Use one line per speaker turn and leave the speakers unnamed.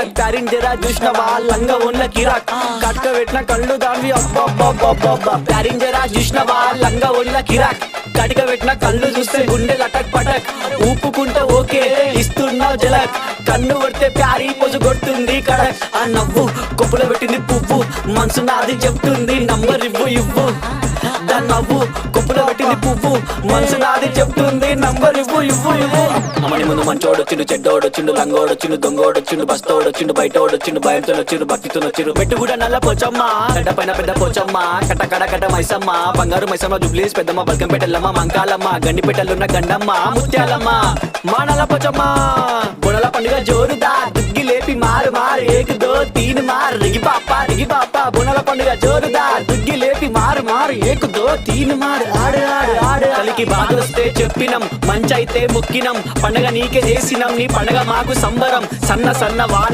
Cuttack pairing జరా చూసినవా లంగా ఉన్న కిరాక్ కట్క పెట్టిన కళ్ళు దాన్ని అబ్బా ప్యారింగ్ జరా చూసినవా లంగా ఉన్న కిరాక్ కటిక పెట్టిన కళ్ళు చూస్తే గుండె లటక్ పటక్ ఊపుకుంటే ఓకే ఇస్తున్నావు జలక్ కన్ను కొడితే ప్యారీ పొజు కొడుతుంది కడక్ ఆ నవ్వు కొప్పులో పెట్టింది పువ్వు మనసు నాది చెప్తుంది నంబర్ ఇవ్వు దాని నవ్వు కొప్పులో పెట్టింది పువ్వు మనసు నాది చెప్తుంది నంబర్ ఇవ్వు అమ్మని ముందు మంచోడొచ్చిండు చెడ్డోడొచ్చిండు లంగోడొచ్చిండు దొంగోడొచ్చిండు బస్తోడొచ్చిండు బయటోడొచ్చిండు భయంతో వచ్చిండు భక్తితో వచ్చిండు పెట్టు కూడా నల్ల పోచమ్మ గడ్డ పైన పెద్ద పోచమ్మ కట్ట మైసమ్మ బంగారు మైసమ్మ జుబ్లీస్ పెద్దమ్మ బల్కంపేటల్లమ్మ మంకాలమ్మ గండిపేటలున్న గండమ్మ ముత్యాలమ్మ మా నల్ల పోచమ్మ బుడల పండుగ జోరుదా దుగ్గి లేపి మారు ఏక్ దో తీన్ మార్ రిగి పాప బుడల పండుగ జోరుదా దుగ్గి లేపి మారు ఏక్ దో తీన్ మార్ ఆడు కలికి బాధొస్తే చెప్పినం మంచైతే ముక్కినం పండగ నీకే చేసినం నీ పండగ మాకు సంబరం సన్న వాన